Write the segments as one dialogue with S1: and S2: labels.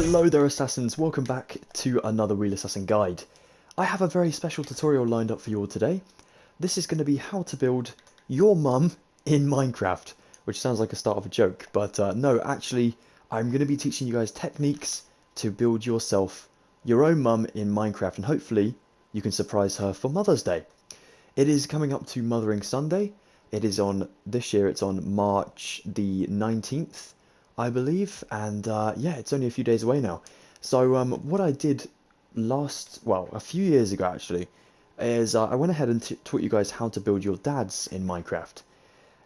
S1: Hello there assassins, welcome back to another Wheelassassin guide. I have a very special tutorial lined up for you all today. This is going to be how to build your mum in Minecraft, which sounds like a start of a joke, but no, actually I'm going to be teaching you guys techniques to build yourself your own mum in Minecraft, and hopefully you can surprise her for Mother's Day. It is coming up to Mothering Sunday. It is on, this year it's on March the 19th. I believe, and yeah, it's only a few days away now. So what I did a few years ago actually, is I went ahead and taught you guys how to build your dads in Minecraft.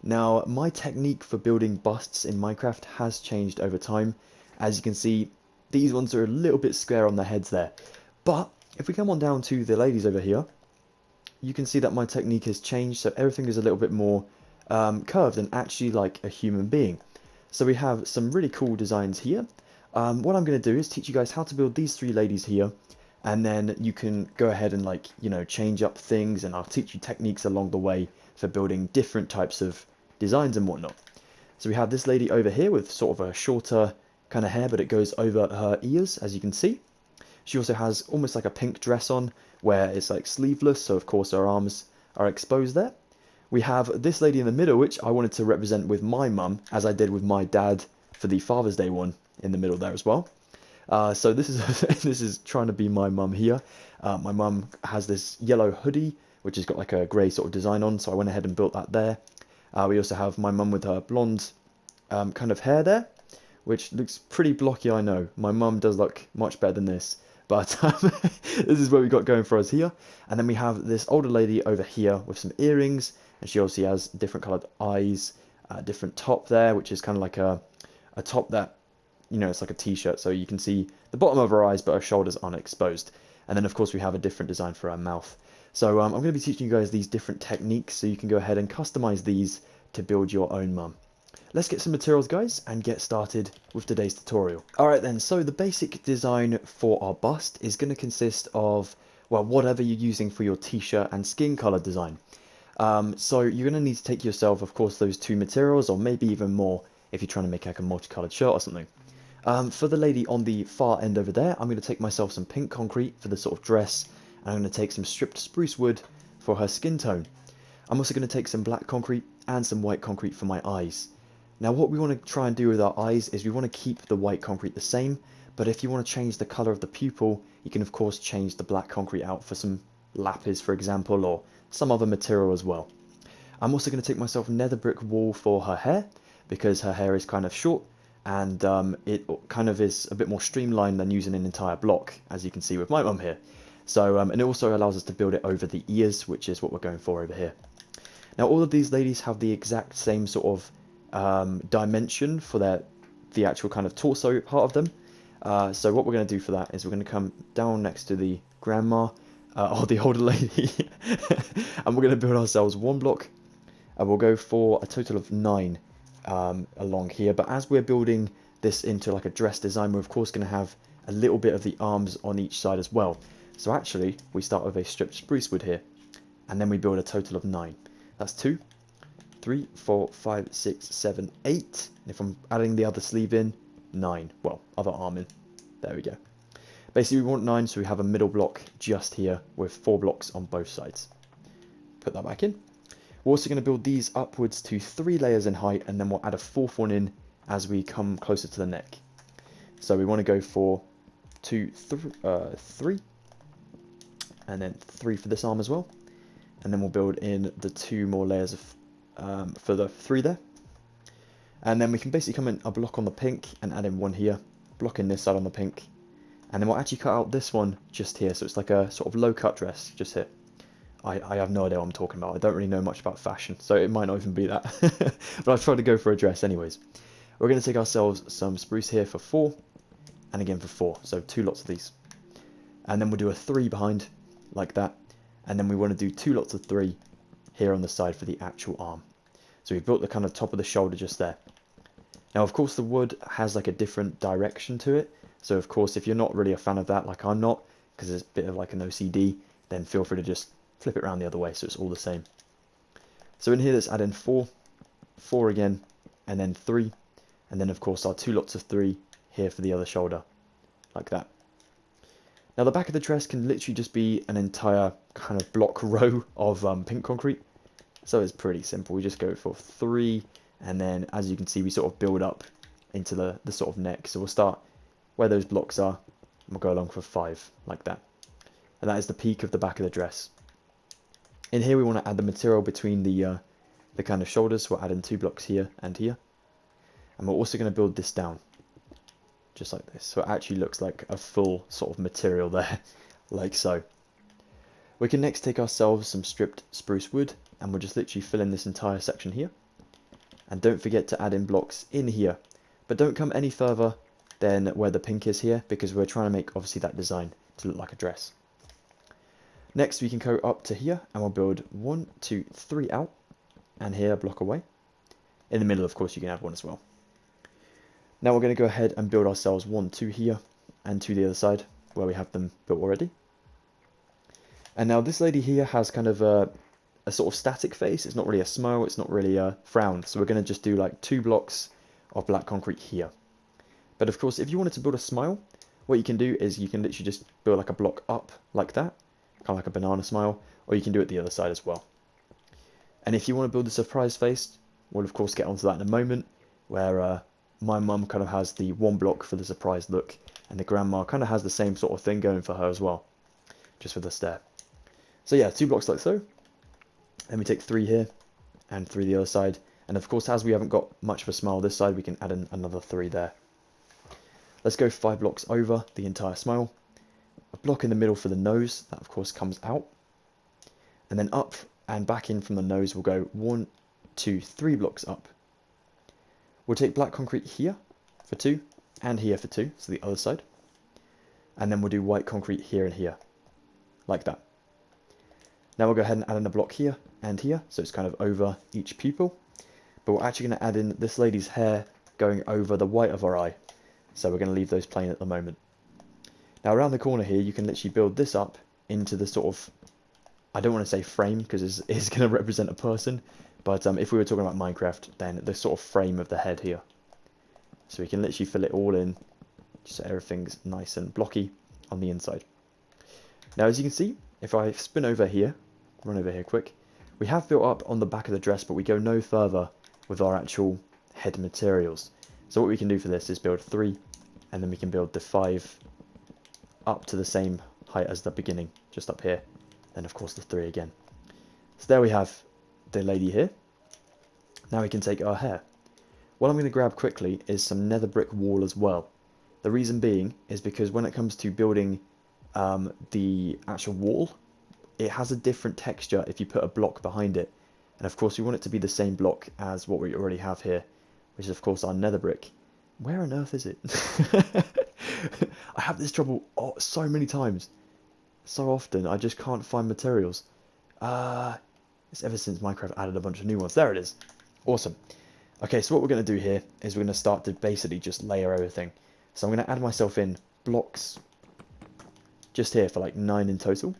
S1: Now, my technique for building busts in Minecraft has changed over time. As you can see, these ones are a little bit square on their heads there. But if we come on down to the ladies over here, you can see that my technique has changed, so everything is a little bit more curved and actually like a human being. So we have some really cool designs here. What I'm going to do is teach you guys how to build these three ladies here, and then you can go ahead and change up things, and I'll teach you techniques along the way for building different types of designs and whatnot. So we have this lady over here with sort of a shorter kind of hair, but it goes over her ears, as you can see. She also has almost like a pink dress on, where it's like sleeveless, so of course her arms are exposed there. We have this lady in the middle, which I wanted to represent with my mum, as I did with my dad for the Father's Day one in the middle there as well. So this is this is trying to be my mum here. My mum has this yellow hoodie, which has got like a grey sort of design on, so I went ahead and built that there. We also have my mum with her blonde kind of hair there, which looks pretty blocky, I know. My mum does look much better than this. But this is what we got going for us here. And then we have this older lady over here with some earrings, and she obviously has different coloured eyes, different top there, which is kind of like a top that, it's like a t-shirt, so you can see the bottom of her eyes, but her shoulders aren't exposed. And then of course we have a different design for her mouth. So I'm going to be teaching you guys these different techniques, so you can go ahead and customize these to build your own mum. Let's get some materials, guys, and get started with today's tutorial. Alright then, so the basic design for our bust is going to consist of, well, whatever you're using for your t-shirt and skin colour design. So you're going to need to take yourself, of course, those two materials, or maybe even more if you're trying to make like a multicoloured shirt or something. For the lady on the far end over there, I'm going to take myself some pink concrete for the sort of dress, and I'm going to take some stripped spruce wood for her skin tone. I'm also going to take some black concrete and some white concrete for my eyes. Now what we want to try and do with our eyes is we want to keep the white concrete the same, but if you want to change the colour of the pupil, you can of course change the black concrete out for some lapis, for example, or some other material as well. I'm also going to take myself nether brick wool for her hair, because her hair is kind of short, and it kind of is a bit more streamlined than using an entire block, as you can see with my mum here. So, and it also allows us to build it over the ears, which is what we're going for over here. Now all of these ladies have the exact same sort of dimension for the actual kind of torso part of them. So what we're going to do for that is we're going to come down next to the grandma, or the older lady, and we're going to build ourselves one block, and we'll go for a total of 9 along here. But as we're building this into like a dress design, we're of course going to have a little bit of the arms on each side as well. So actually we start with a stripped spruce wood here, and then we build a total of 9. That's 2, 3, 4, 5, 6, 7, 8. And if I'm adding the other sleeve in, 9. Well, other arm in. There we go. Basically, we want 9, so we have a middle block just here with 4 blocks on both sides. Put that back in. We're also going to build these upwards to 3 layers in height, and then we'll add a 4th one in as we come closer to the neck. So we want to go for 2, 3, and then 3 for this arm as well. And then we'll build in the 2 more layers of for the 3 there, and then we can basically come in a block on the pink and add in 1 here, block in this side on the pink, and then we'll actually cut out this one just here, so it's like a sort of low cut dress just here. I have no idea what I'm talking about. I don't really know much about fashion, so it might not even be that. But I've tried to go for a dress anyways. We're going to take ourselves some spruce here for 4, and again for 4, so 2 lots of these, and then we'll do a 3 behind like that, and then we want to do 2 lots of 3 here on the side for the actual arm. So we've built the kind of top of the shoulder just there. Now of course the wood has like a different direction to it, so of course if you're not really a fan of that, like I'm not, because it's a bit of like an OCD, then feel free to just flip it around the other way so it's all the same. So in here let's add in 4, 4 again, and then 3, and then of course our 2 lots of 3 here for the other shoulder. like that. Now the back of the dress can literally just be an entire kind of block row of pink concrete. So it's pretty simple. We just go for 3, and then as you can see, we sort of build up into the sort of neck. So we'll start where those blocks are, and we'll go along for 5, like that. And that is the peak of the back of the dress. In here we want to add the material between the kind of shoulders, so we'll add in 2 blocks here and here. And we're also going to build this down, just like this. So it actually looks like a full sort of material there, like so. We can next take ourselves some stripped spruce wood, and we'll just literally fill in this entire section here. And don't forget to add in blocks in here, but don't come any further than where the pink is here, because we're trying to make obviously that design to look like a dress. Next we can go up to here, and we'll build 1, 2, 3 out, and here a block away. In the middle, of course, you can add 1 as well. Now we're going to go ahead and build ourselves 1, 2 here, and 2 the other side, where we have them built already. And now this lady here has kind of a sort of static face. It's not really a smile, it's not really a frown. So we're going to just do like 2 blocks of black concrete here. But of course, if you wanted to build a smile, what you can do is you can literally just build like a block up like that, kind of like a banana smile, or you can do it the other side as well. And if you want to build a surprise face, we'll of course get onto that in a moment, where my mum kind of has the 1 block for the surprise look, and the grandma kind of has the same sort of thing going for her as well, just with the stare. So yeah, 2 blocks like so. Then we take 3 here, and 3 the other side. And of course, as we haven't got much of a smile this side, we can add in another 3 there. Let's go 5 blocks over the entire smile. A block in the middle for the nose, that of course comes out. And then up and back in from the nose, we'll go 1, 2, 3 blocks up. We'll take black concrete here for 2, and here for 2, so the other side. And then we'll do white concrete here and here, like that. Now we'll go ahead and add in a block here and here, so it's kind of over each pupil. But we're actually going to add in this lady's hair going over the white of her eye. So we're going to leave those plain at the moment. Now around the corner here, you can literally build this up into the sort of, I don't want to say frame, because it's going to represent a person. But if we were talking about Minecraft, then the sort of frame of the head here. So we can literally fill it all in, so everything's nice and blocky on the inside. Now as you can see, if I spin over here, run over here quick, we have built up on the back of the dress, but we go no further with our actual head materials. So what we can do for this is build 3, and then we can build the 5 up to the same height as the beginning, just up here, and of course the 3 again. So there we have the lady here. Now we can take our hair. What I'm going to grab quickly is some nether brick wall as well. The reason being is because when it comes to building the actual wall, it has a different texture if you put a block behind it. And of course we want it to be the same block as what we already have here, which is of course our nether brick. Where on earth is it? I have this trouble so many times. So often I just can't find materials. It's ever since Minecraft added a bunch of new ones. There it is. Awesome. Okay, so what we're going to do here is we're going to start to basically just layer everything. So I'm going to add myself in blocks just here for like 9 in total.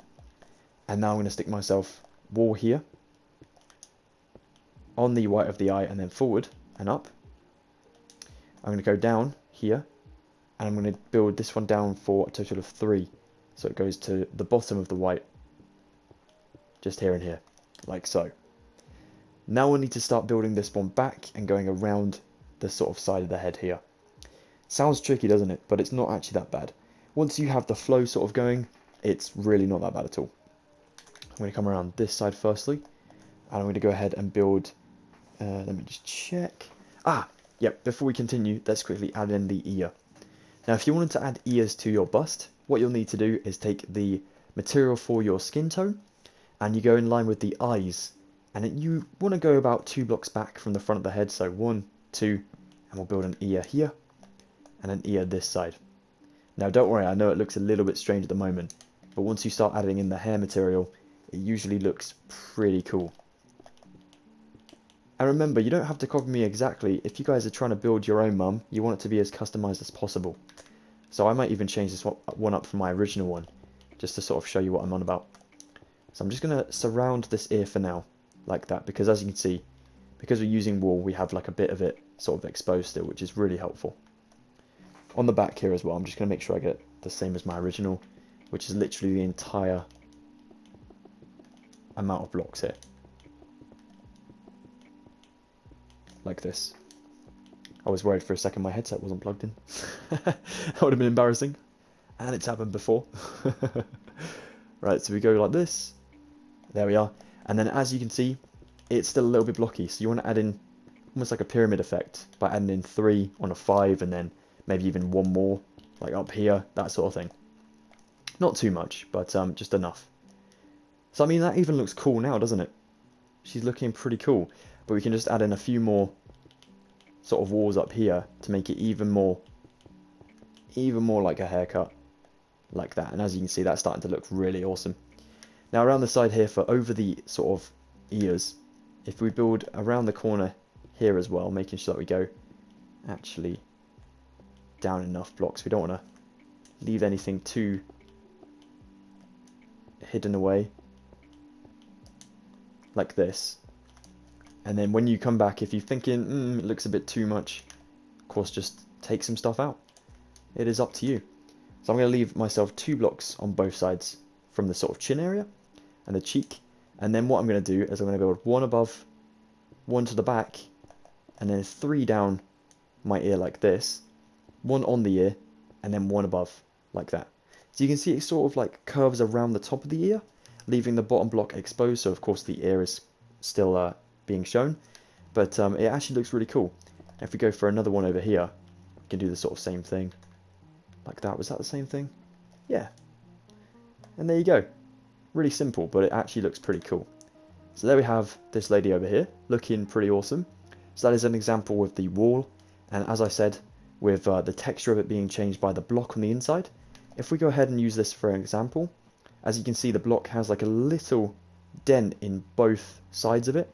S1: And now I'm going to stick myself wall here on the white of the eye, and then forward and up. I'm going to go down here, and I'm going to build this one down for a total of 3. So it goes to the bottom of the white, just here and here, like so. Now we need to start building this one back and going around the sort of side of the head here. Sounds tricky, doesn't it? But it's not actually that bad. Once you have the flow sort of going, it's really not that bad at all. I'm going to come around this side firstly, and I'm going to go ahead and build, let me just check. Yep, before we continue, let's quickly add in the ear. Now if you wanted to add ears to your bust, what you'll need to do is take the material for your skin tone, and you go in line with the eyes, and you want to go about 2 blocks back from the front of the head, so 1, 2, and we'll build an ear here, and an ear this side. Now don't worry, I know it looks a little bit strange at the moment, but once you start adding in the hair material, it usually looks pretty cool. And remember, you don't have to copy me exactly. If you guys are trying to build your own mum, you want it to be as customized as possible. So I might even change this one up from my original one, just to sort of show you what I'm on about. So I'm just going to surround this ear for now, like that, because as you can see, because we're using wool, we have like a bit of it sort of exposed still, which is really helpful. On the back here as well, I'm just going to make sure I get the same as my original, which is literally the entire amount of blocks here. Like this. I was worried for a second my headset wasn't plugged in. That would have been embarrassing. And it's happened before. Right, so we go like this. There we are. And then as you can see, it's still a little bit blocky. So you want to add in almost like a pyramid effect by adding in 3 on a 5 and then maybe even one more, like up here, that sort of thing. Not too much, but just enough. So I mean, that even looks cool now, doesn't it? She's looking pretty cool. But we can just add in a few more sort of walls up here to make it even more like a haircut, like that. And as you can see, that's starting to look really awesome. Now around the side here, for over the sort of ears, if we build around the corner here as well, making sure that we go actually down enough blocks. We don't want to leave anything too hidden away, like this. And then when you come back, if you're thinking, it looks a bit too much, of course, just take some stuff out. It is up to you. So I'm going to leave myself 2 blocks on both sides from the sort of chin area and the cheek. And then what I'm going to do is I'm going to build 1 above, 1 to the back, and then 3 down my ear like this, 1 on the ear, and then 1 above, like that. So you can see it sort of like curves around the top of the ear, leaving the bottom block exposed. So of course the ear is still being shown, but it actually looks really cool. And if we go for another one over here, we can do the sort of same thing, like that. Was that the same thing? Yeah. And there you go. Really simple, but it actually looks pretty cool. So there we have this lady over here, looking pretty awesome. So that is an example with the wall, and as I said, with the texture of it being changed by the block on the inside. If we go ahead and use this for an example, as you can see, the block has like a little dent in both sides of it.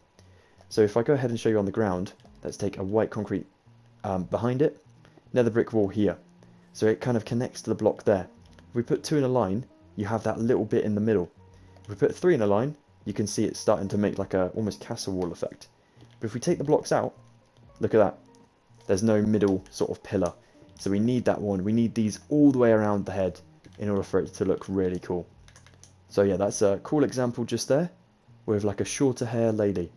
S1: So if I go ahead and show you on the ground, let's take a white concrete behind it, nether brick wall here. So it kind of connects to the block there. If we put 2 in a line, you have that little bit in the middle. If we put 3 in a line, you can see it's starting to make like a almost castle wall effect. But if we take the blocks out, look at that. There's no middle sort of pillar. So we need that one. We need these all the way around the head in order for it to look really cool. So yeah, that's a cool example just there with like a shorter hair lady.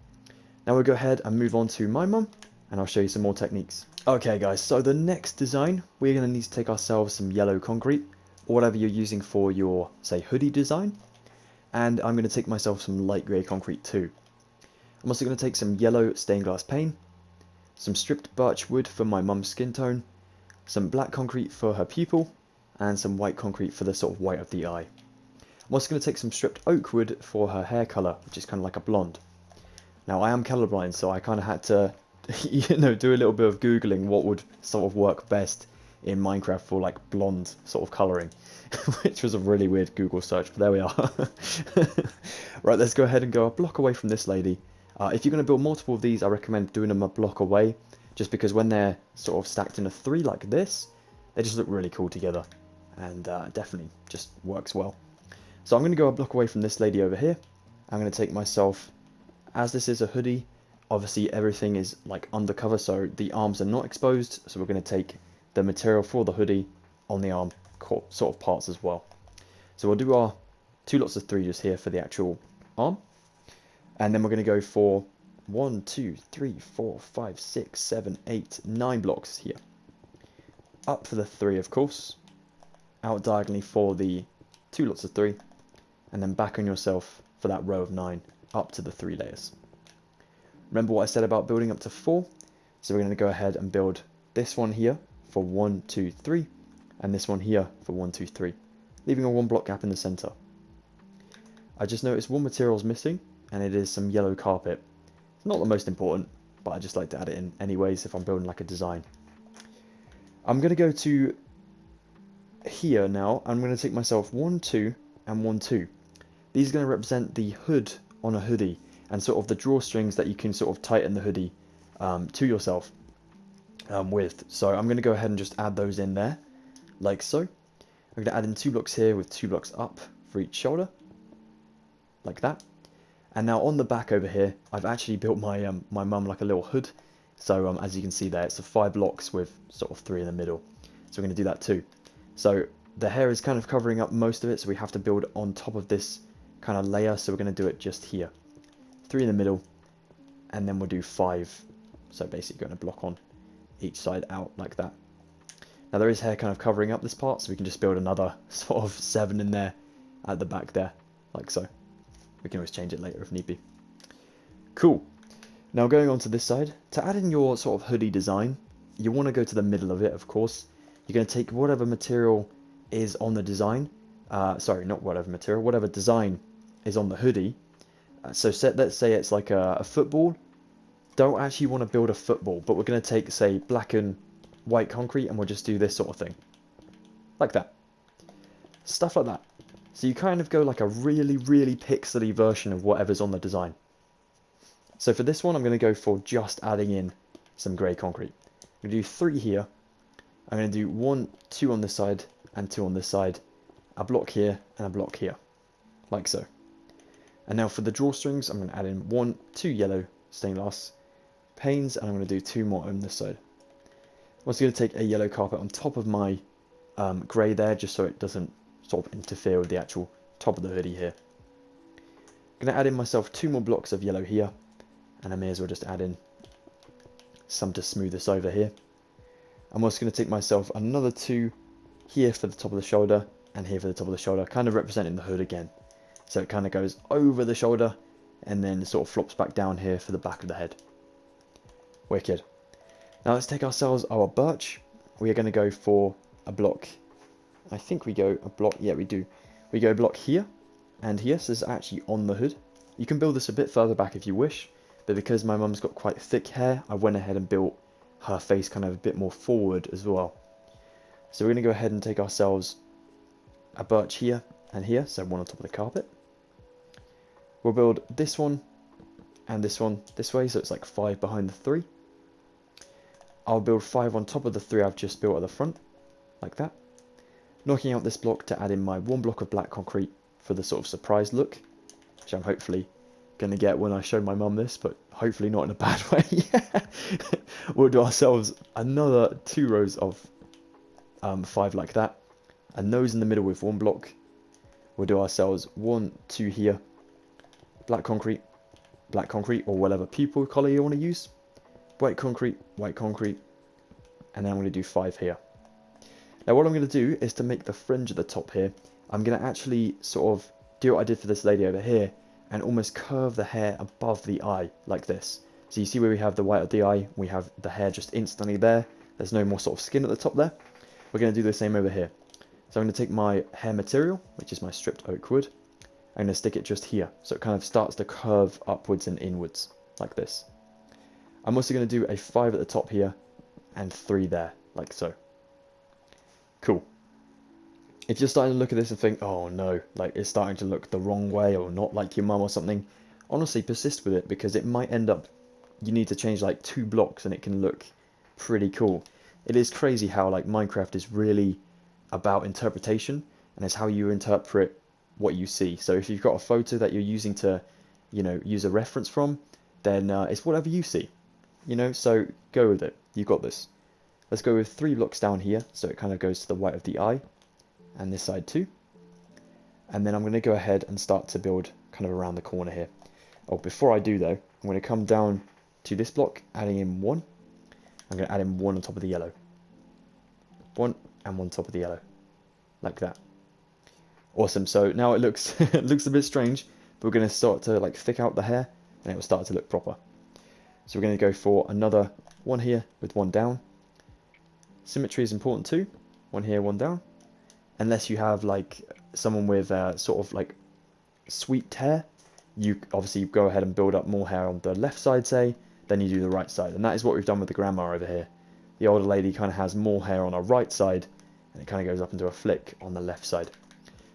S1: Now we'll go ahead and move on to my mum, and I'll show you some more techniques. Okay guys, so the next design, we're going to need to take ourselves some yellow concrete, or whatever you're using for your, say, hoodie design. And I'm going to take myself some light grey concrete too. I'm also going to take some yellow stained glass pane, some stripped birch wood for my mum's skin tone, some black concrete for her pupil, and some white concrete for the sort of white of the eye. I'm also going to take some stripped oak wood for her hair colour, which is kind of like a blonde. Now I am colourblind, so I kind of had to, do a little bit of googling what would sort of work best in Minecraft for like blonde sort of colouring, which was a really weird Google search, but there we are. Right, let's go ahead and go a block away from this lady. If you're going to build multiple of these, I recommend doing them a block away, just because when they're sort of stacked in a 3 like this, they just look really cool together, and definitely just works well. So I'm going to go a block away from this lady over here. I'm going to take myself, as this is a hoodie, obviously everything is like undercover, so the arms are not exposed, so we're going to take the material for the hoodie on the arm sort of parts as well. So we'll do our 2 lots of 3 just here for the actual arm, and then we're going to go for 1, 2, 3, 4, 5, 6, 7, 8, 9 blocks here. Up for the 3, of course, out diagonally for the 2 lots of 3, and then back on yourself for that row of 9 up to the 3 layers. Remember what I said about building up to 4? So we're going to go ahead and build this one here for 1, 2, 3, and this one here for 1, 2, 3, leaving a 1 block gap in the center. I just noticed one material is missing, and it is some yellow carpet. It's not the most important, but I just like to add it in anyways if I'm building like a design. I'm going to go to here now. I'm going to take myself 1, 2, and 1, 2. These are going to represent the hood on a hoodie, and sort of the drawstrings that you can sort of tighten the hoodie to yourself with. So I'm going to go ahead and just add those in there, like so. I'm going to add in 2 blocks here with 2 blocks up for each shoulder, like that. And now on the back over here, I've actually built my my mum like a little hood. So as you can see there, it's 5 blocks with sort of 3 in the middle. So we're going to do that too. So The hair is kind of covering up most of it, so we have to build on top of this kind of layer. So we're going to do it just here. 3 in the middle, and then we'll do 5. So basically going to block on each side out like that. Now there is hair kind of covering up this part, so we can just build another sort of 7 in there at the back there, like so. We can always change it later if need be. Cool. Now going on to this side, to add in your sort of hoodie design, you want to go to the middle of it, of course. You're going to take whatever material is on the design. Sorry, not whatever material, whatever design is on the hoodie. So let's say it's like a football. Don't actually want to build a football, but we're going to take, say, black and white concrete, and we'll just do this sort of thing. Like that. Stuff like that. So you kind of go like a really, really pixely version of whatever's on the design. So for this one, I'm going to go for just adding in some grey concrete. I'm going to do 3 here. I'm going to do 1, 2 on this side, and 2 on this side. A block here, and a block here. Like so. And now for the drawstrings, I'm going to add in 1, 2 yellow stained glass panes, and I'm going to do 2 more on this side. I'm also going to take a yellow carpet on top of my grey there, just so it doesn't sort of interfere with the actual top of the hoodie here. I'm going to add in myself 2 more blocks of yellow here, and I may as well just add in some to smooth this over here. I'm also going to take myself another 2 here for the top of the shoulder, and here for the top of the shoulder, kind of representing the hood again. So it kind of goes over the shoulder, and then sort of flops back down here for the back of the head. Wicked. Now let's take ourselves our birch. We are going to go for a block. I think we go a block. Yeah, we do. We go a block here and here. So this is actually on the hood. You can build this a bit further back if you wish. But because my mum's got quite thick hair, I went ahead and built her face kind of a bit more forward as well. So we're going to go ahead and take ourselves a birch here and here. So 1 on top of the carpet. We'll build this one and this one this way. So it's like 5 behind the 3. I'll build 5 on top of the 3 I've just built at the front, like that. Knocking out this block to add in my 1 block of black concrete for the sort of surprise look, which I'm hopefully going to get when I show my mum this, but hopefully not in a bad way. We'll do ourselves another 2 rows of 5 like that, a nose in the middle with 1 block. We'll do ourselves 1, 2 here, black concrete, or whatever pupil colour you want to use. White concrete, and then I'm going to do 5 here. Now what I'm going to do is to make the fringe at the top here, I'm going to actually sort of do what I did for this lady over here, and almost curve the hair above the eye, like this. So you see where we have the white of the eye, we have the hair just instantly there, there's no more sort of skin at the top there. We're going to do the same over here. So I'm going to take my hair material, which is my stripped oak wood, I'm going to stick it just here, so it kind of starts to curve upwards and inwards, like this. I'm also going to do a 5 at the top here, and 3 there, like so. Cool. If you're starting to look at this and think, oh no, like it's starting to look the wrong way, or not like your mum or something, honestly persist with it, because it might end up, you need to change like 2 blocks and it can look pretty cool. It is crazy how like Minecraft is really about interpretation, and it's how you interpret what you see. So if you've got a photo that you're using to, you know, use a reference from, then it's whatever you see. You know, so go with it. You got this. Let's go with 3 blocks down here, so it kind of goes to the white of the eye, and this side too. And then I'm going to go ahead and start to build kind of around the corner here. Oh, before I do though, I'm going to come down to this block, adding in 1. I'm going to add in 1 on top of the yellow. 1 and 1 top of the yellow, like that. Awesome. So now it looks it looks a bit strange, but we're going to start to like thick out the hair, and it will start to look proper. So we're going to go for another 1 here with 1 down. Symmetry is important too. 1 here, 1 down. Unless you have like someone with sort of like sweet hair, you obviously go ahead and build up more hair on the left side, say, then you do the right side. And that is what we've done with the grandma over here. The older lady kind of has more hair on her right side, and it kind of goes up into a flick on the left side.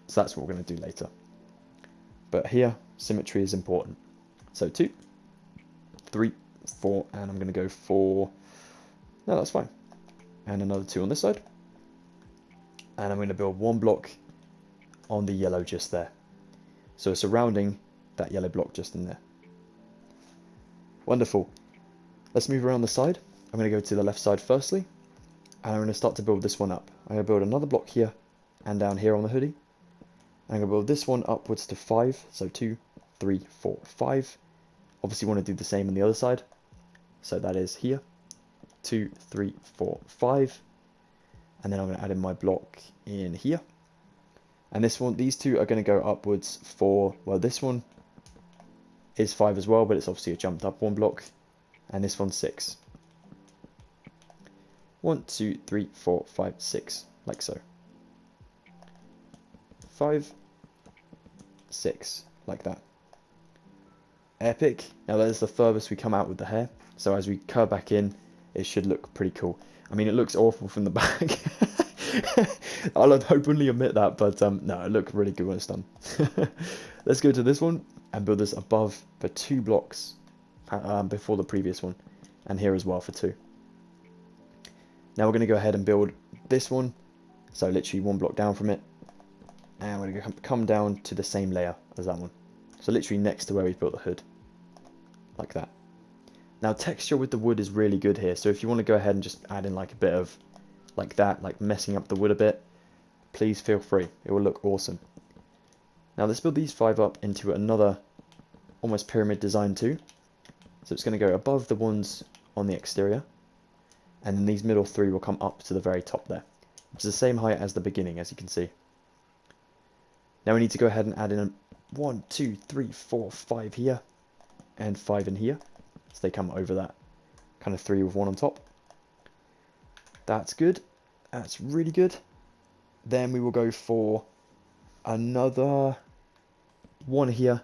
S1: So that's what we're going to do later. But here, symmetry is important. So 2, 3, 4, and I'm going to go for, no, that's fine, and another 2 on this side, and I'm going to build 1 block on the yellow just there, so surrounding that yellow block just in there. Wonderful. Let's move around the side. I'm going to go to the left side firstly, and I'm going to start to build this one up. I'm going to build another block here, and down here on the hoodie. I'm going to build this one upwards to 5, so 2, 3, 4, 5. Obviously want to do the same on the other side, so that is here, 2, 3, 4, 5, and then I'm going to add in my block in here. And this one, these two are going to go upwards for, well, this one is 5 as well, but it's obviously a jumped up one block, and this one's 6. 1, 2, 3, 4, 5, 6, like so. 5, 6, like that. Epic. Now that is the furthest we come out with the hair, so as we curve back in, it should look pretty cool. I mean, it looks awful from the back. I'll openly admit that, but no, it looked really good when it's done. Let's go to this one and build this above for 2 blocks before the previous one, and here as well for 2. Now we're going to go ahead and build this one, so literally 1 block down from it, and we're going to come down to the same layer as that one, so literally next to where we built the hood, like that. Now texture with the wood is really good here, so if you want to go ahead and just add in like a bit of like that, like messing up the wood a bit, please feel free, it will look awesome. Now let's build these 5 up into another almost pyramid design too, so it's going to go above the ones on the exterior, and then these middle 3 will come up to the very top there, which is the same height as the beginning, as you can see. Now we need to go ahead and add in a 1, 2, 3, 4, 5 here, and 5 in here, so they come over that kind of 3 with 1 on top. That's good. That's really good. Then we will go for another 1 here,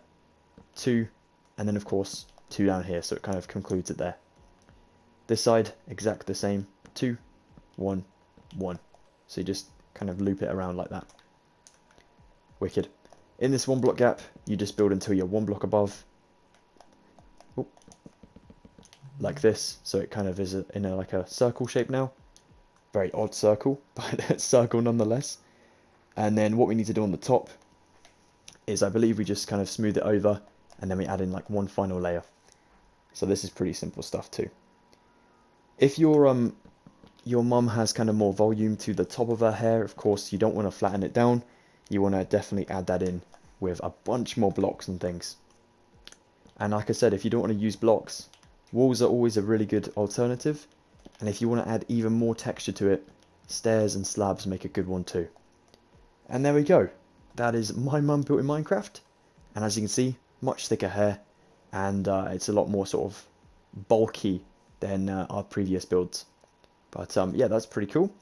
S1: 2, and then of course 2 down here, so it kind of concludes it there. This side, exactly the same, 2, 1, 1. So you just kind of loop it around like that. Wicked. In this 1 block gap, you just build until you're 1 block above. Oop. Like this, so it kind of is in like a circle shape now. Very odd circle, but a circle nonetheless. And then what we need to do on the top is, I believe we just kind of smooth it over, and then we add in like 1 final layer. So this is pretty simple stuff too. If your mum has kind of more volume to the top of her hair, of course you don't want to flatten it down. You want to definitely add that in with a bunch more blocks and things. And like I said, if you don't want to use blocks, walls are always a really good alternative. And if you want to add even more texture to it, stairs and slabs make a good one too. And there we go. That is my mum built in Minecraft. And as you can see, much thicker hair. And it's a lot more sort of bulky than our previous builds. But yeah, that's pretty cool.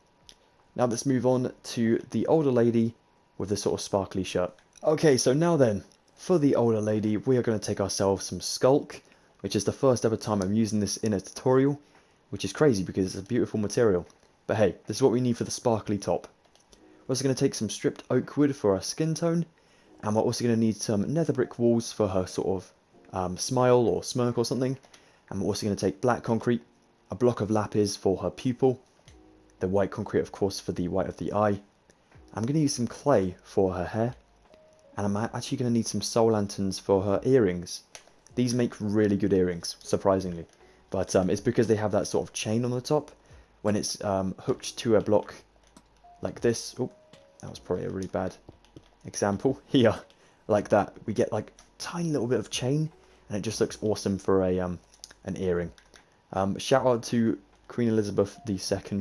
S1: Now let's move on to the older lady with the sort of sparkly shirt. Okay, so now then, for the older lady, we are going to take ourselves some Skulk, which is the first ever time I'm using this in a tutorial, which is crazy because it's a beautiful material. But hey, this is what we need for the sparkly top. We're also going to take some stripped oak wood for our skin tone, and we're also going to need some nether brick walls for her sort of smile or smirk or something. And we're also going to take black concrete, a block of lapis for her pupil, the white concrete of course for the white of the eye. I'm going to use some clay for her hair, and I'm actually going to need some soul lanterns for her earrings. These make really good earrings, surprisingly. But it's because they have that sort of chain on the top. When it's hooked to a block like this. Oh, that was probably a really bad example. Here, like that, we get like a tiny little bit of chain, and it just looks awesome for a an earring. Shout out to Queen Elizabeth II,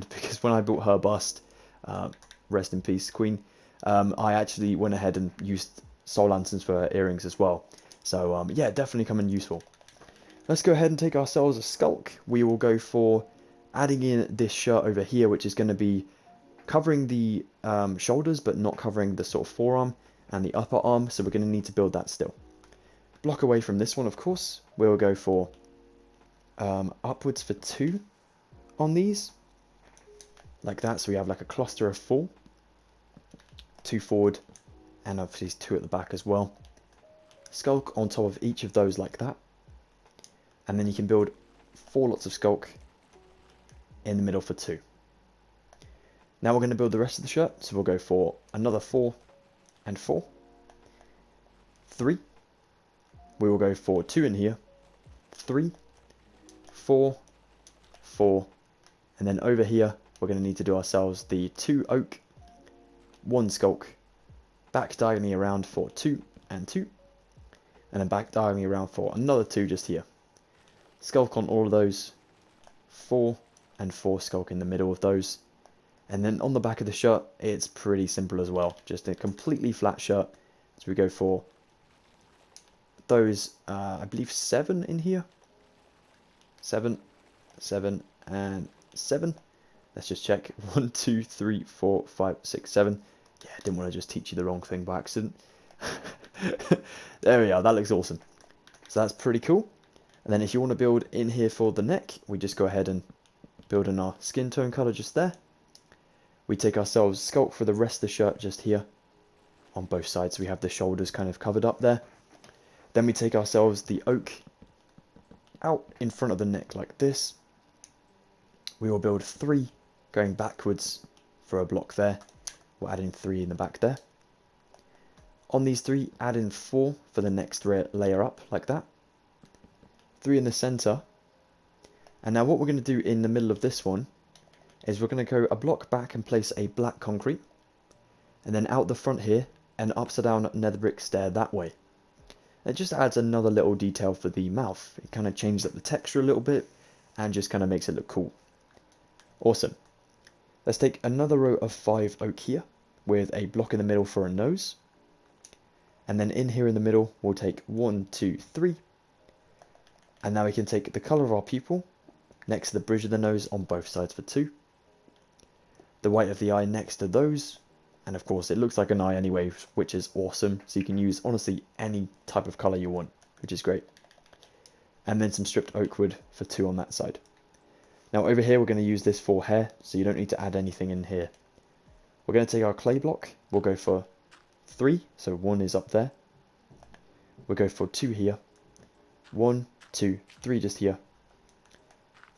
S1: because when I built her bust, rest in peace, Queen, I actually went ahead and used soul lanterns for her earrings as well. So yeah, definitely come in useful. Let's go ahead and take ourselves a Skulk. We will go for adding in this shirt over here, which is going to be covering the shoulders, but not covering the sort of forearm and the upper arm, so we're going to need to build that still. Block away from this one, of course, we'll go for upwards for 2 on these, like that, so we have like a cluster of 4, 2 forward, and obviously 2 at the back as well. Skulk on top of each of those like that. And then you can build 4 lots of Skulk in the middle for 2. Now we're going to build the rest of the shirt, so we'll go for another 4 and 4. 3. We will go for 2 in here. 3, 4, 4, and then over here we're going to need to do ourselves the 2 oak, one skulk, back diagonally around for 2 and 2, and then back diagonally around for another 2 just here. Skulk on all of those, 4 and 4 skulk in the middle of those. And then on the back of the shirt, it's pretty simple as well. Just a completely flat shirt. So we go for those, I believe 7 in here. 7, 7, and 7. Let's just check. 1, 2, 3, 4, 5, 6, 7. Yeah, I didn't want to just teach you the wrong thing by accident. There we are. That looks awesome. So that's pretty cool. And then if you want to build in here for the neck, we just go ahead and build in our skin tone color just there. We take ourselves sculpt for the rest of the shirt just here on both sides. We have the shoulders kind of covered up there. Then we take ourselves the oak out in front of the neck like this. We will build 3 going backwards for a block there. We'll add in 3 in the back there. On these 3, add in 4 for the next layer up like that. 3 in the center. And now what we're going to do in the middle of this one is we're going to go a block back and place a black concrete, and then out the front here an upside down nether brick stair that way. It just adds another little detail for the mouth. It kind of changes up the texture a little bit and just kind of makes it look cool. Awesome. Let's take another row of 5 oak here with a block in the middle for a nose, and then in here in the middle we'll take 1, 2, 3, and now we can take the color of our pupil next to the bridge of the nose on both sides for 2. The white of the eye next to those, and of course it looks like an eye anyway, which is awesome, so you can use honestly any type of colour you want, which is great. And then some stripped oak wood for 2 on that side. Now over here we're going to use this for hair, so you don't need to add anything in here. We're going to take our clay block, we'll go for 3, so 1 is up there. We'll go for 2 here, 1, 2, 3 just here,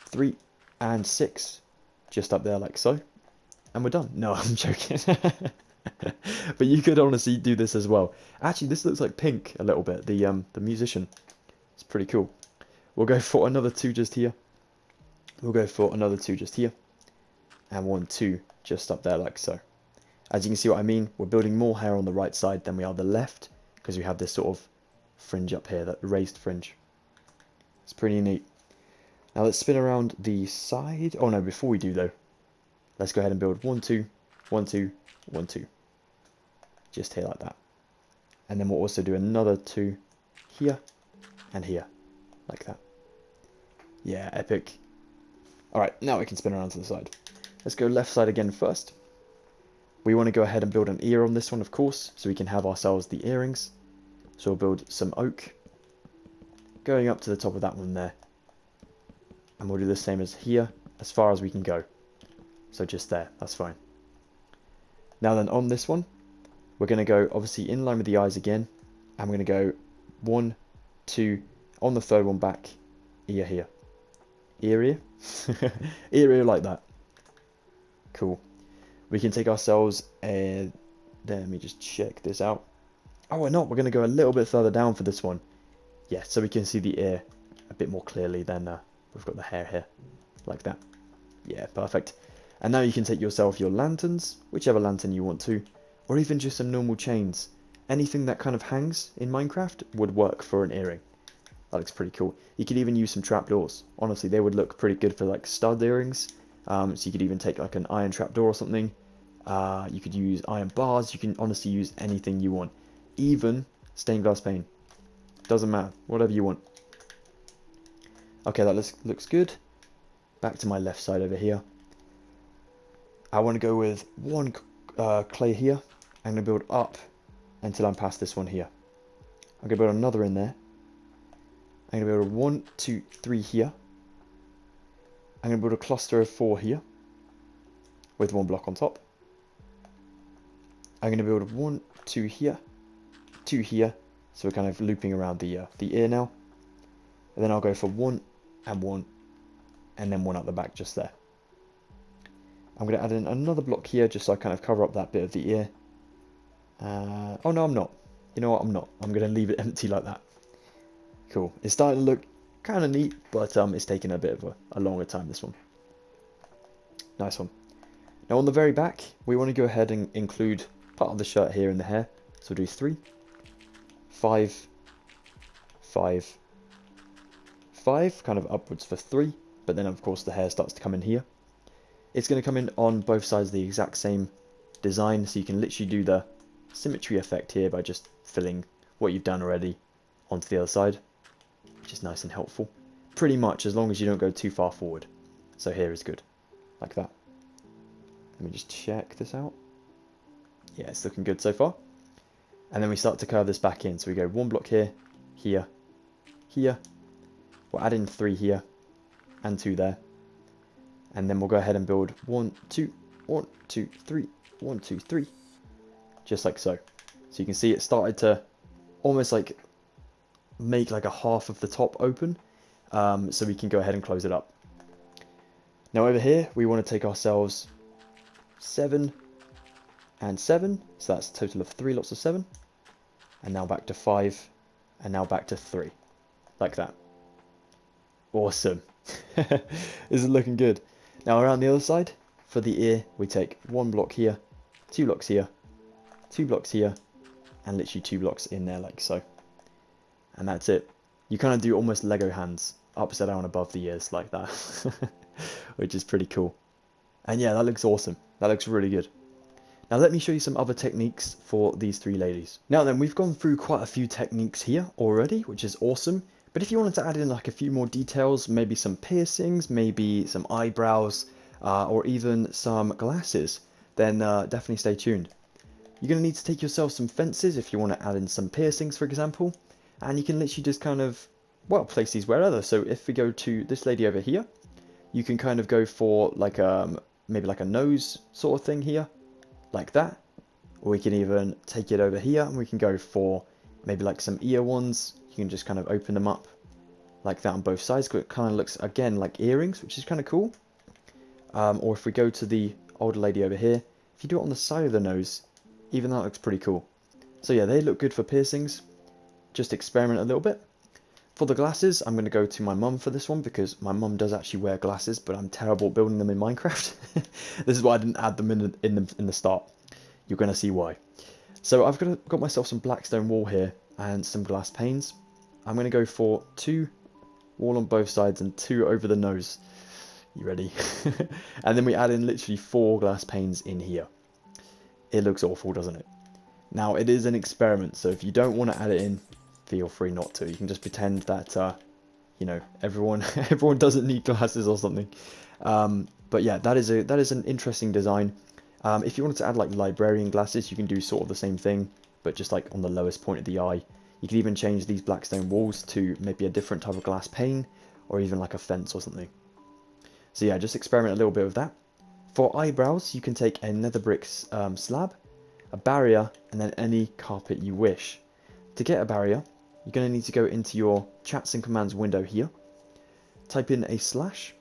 S1: 3 and 6 just up there like so. And we're done. No, I'm joking. But you could honestly do this as well. Actually, this looks like Pink a little bit, the musician. It's pretty cool. We'll go for another 2 just here. We'll go for another 2 just here. And 1, 2 just up there like so. As you can see what I mean, we're building more hair on the right side than we are the left, because we have this sort of fringe up here, that raised fringe. It's pretty neat. Now let's spin around the side. Oh no, before we do though, let's go ahead and build 1, 2, 1, 2, 1, 2. Just here like that. And then we'll also do another 2 here and here, like that. Yeah, epic. Alright, now we can spin around to the side. Let's go left side again first. We want to go ahead and build an ear on this one, of course, so we can have ourselves the earrings. So we'll build some oak, going up to the top of that one there. And we'll do the same as here, as far as we can go. So just there, that's fine. Now then, on this one, we're going to go obviously in line with the eyes again. And we're going to go 1, 2, on the third one back, ear here. Ear ear? Ear ear like that. Cool. We can take ourselves a... Let me just check this out. Oh, we're not. We're going to go a little bit further down for this one. Yeah, so we can see the ear a bit more clearly than we've got the hair here. Like that. Yeah, perfect. And now you can take yourself your lanterns, whichever lantern you want to, or even just some normal chains. Anything that kind of hangs in Minecraft would work for an earring. That looks pretty cool. You could even use some trapdoors. Honestly, they would look pretty good for like stud earrings. So you could even take like an iron trapdoor or something. You could use iron bars. You can honestly use anything you want. Even stained glass pane. Doesn't matter. Whatever you want. Okay, that looks good. Back to my left side over here. I want to go with 1 clay here. I'm going to build up until I'm past this one here. I'm going to build another in there. I'm going to build a 1, 2, 3 here. I'm going to build a cluster of 4 here with 1 block on top. I'm going to build 1, 2 here, 2 here, so we're kind of looping around the ear now. And then I'll go for 1 and 1, and then 1 at the back just there. I'm going to add in another block here just so I kind of cover up that bit of the ear. Oh no, I'm not. You know what, I'm not. I'm going to leave it empty like that. Cool. It's starting to look kind of neat, but it's taking a bit of a longer time, this one. Nice one. Now on the very back, we want to go ahead and include part of the shirt here and the hair. So we'll do 3, 5, 5, 5, kind of upwards for 3, but then of course the hair starts to come in here. It's going to come in on both sides the exact same design, so you can literally do the symmetry effect here by just filling what you've done already onto the other side, which is nice and helpful. Pretty much, as long as you don't go too far forward. So here is good, like that. Let me just check this out. Yeah, it's looking good so far. And then we start to curve this back in. So we go 1 block here, here, here. We'll add in 3 here, and 2 there. And then we'll go ahead and build 1, 2, 1, 2, 3, 1, 2, 3. Just like so. So you can see it started to almost like make like a half of the top open. So we can go ahead and close it up. Now over here, we want to take ourselves 7 and 7. So that's a total of 3 lots of 7. And now back to 5. And now back to 3. Like that. Awesome. This is looking good. Now around the other side, for the ear, we take 1 block here, 2 blocks here, 2 blocks here, and literally 2 blocks in there like so. And that's it. You kind of do almost Lego hands, upside down above the ears like that. Which is pretty cool. And yeah, that looks awesome. That looks really good. Now let me show you some other techniques for these 3 ladies. Now then, we've gone through quite a few techniques here already, which is awesome. But if you wanted to add in like a few more details, maybe some piercings, maybe some eyebrows, or even some glasses, then definitely stay tuned. You're going to need to take yourself some fences if you want to add in some piercings, for example. And you can literally just kind of, well, place these wherever. So if we go to this lady over here, you can kind of go for like maybe like a nose sort of thing here, like that. Or we can even take it over here and we can go for maybe like some ear ones. You can just kind of open them up like that on both sides. It kind of looks again like earrings, which is kind of cool. Or if we go to the older lady over here, if you do it on the side of the nose, even that looks pretty cool. So yeah, they look good for piercings. Just experiment a little bit. For the glasses, I'm going to go to my mum for this one because my mum does actually wear glasses, but I'm terrible at building them in Minecraft. This is why I didn't add them in the start. You're going to see why. So I've got myself some black stone wool here and some glass panes. I'm going to go for 2 wool on both sides and 2 over the nose. You ready? And then we add in literally 4 glass panes in here. It looks awful, doesn't it? Now it is an experiment, so if you don't want to add it in, feel free not to. You can just pretend that you know, everyone doesn't need glasses or something. But yeah, that is an interesting design. If you wanted to add like librarian glasses, you can do sort of the same thing, but just like on the lowest point of the eye. You can even change these black stone walls to maybe a different type of glass pane, or even like a fence or something. So yeah, just experiment a little bit with that. For eyebrows, you can take a nether brick slab, a barrier, and then any carpet you wish. To get a barrier, you're going to need to go into your chats and commands window here, type in a slash,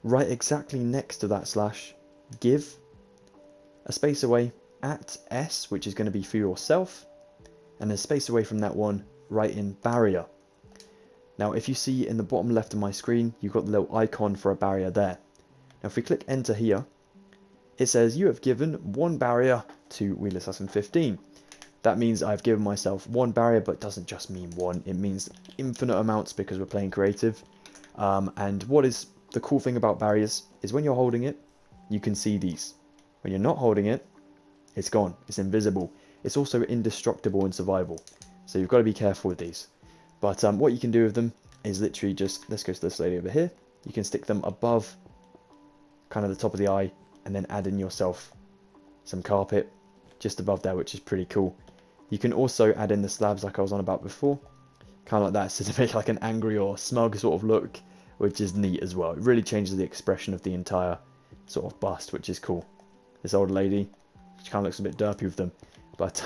S1: right exactly next to that slash, give, a space away, @s, which is going to be for yourself, and a space away from that one, write in barrier. Now if you see in the bottom left of my screen, you've got the little icon for a barrier there. Now if we click enter here, it says you have given 1 barrier to Wheelassassin 15. That means I've given myself 1 barrier, but doesn't just mean 1, it means infinite amounts because we're playing creative. And what is the cool thing about barriers is when you're holding it, you can see these. When you're not holding it, it's gone, it's invisible. It's also indestructible in survival, so you've got to be careful with these. But what you can do with them is literally just, let's go to this lady over here, you can stick them above kind of the top of the eye, and then add in yourself some carpet just above there, which is pretty cool. You can also add in the slabs like I was on about before, kind of like that, so to make like an angry or smug sort of look, which is neat as well. It really changes the expression of the entire sort of bust, which is cool. This old lady, she kind of looks a bit derpy with them, but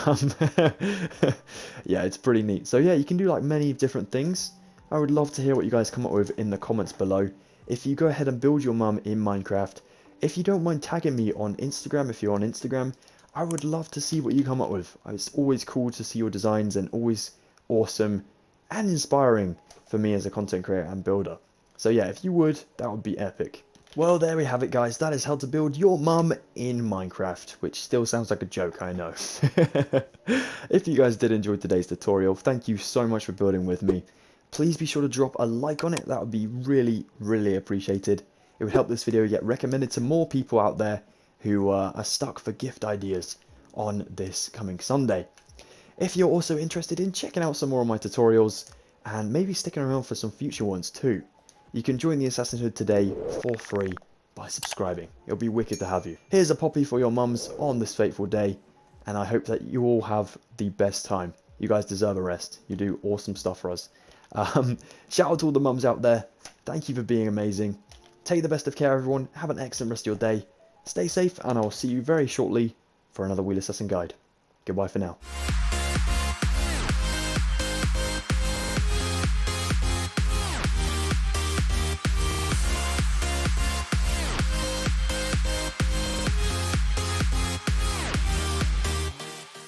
S1: yeah, it's pretty neat. So yeah, you can do like many different things. I would love to hear what you guys come up with in the comments below. If you go ahead and build your mum in Minecraft, if you don't mind tagging me on Instagram, if you're on Instagram, I would love to see what you come up with. It's always cool to see your designs and always awesome and inspiring for me as a content creator and builder. So yeah, if you would, that would be epic. Well, there we have it, guys. That is how to build your mum in Minecraft, which still sounds like a joke, I know. If you guys did enjoy today's tutorial, thank you so much for building with me. Please be sure to drop a like on it. That would be really, really appreciated. It would help this video get recommended to more people out there who are stuck for gift ideas on this coming Sunday. If you're also interested in checking out some more of my tutorials and maybe sticking around for some future ones too, you can join the Assassinhood today for free by subscribing. It'll be wicked to have you. Here's a poppy for your mums on this fateful day, and I hope that you all have the best time. You guys deserve a rest. You do awesome stuff for us. Shout out to all the mums out there. Thank you for being amazing. Take the best of care, everyone. Have an excellent rest of your day. Stay safe, and I'll see you very shortly for another Wheelassassin guide. Goodbye for now.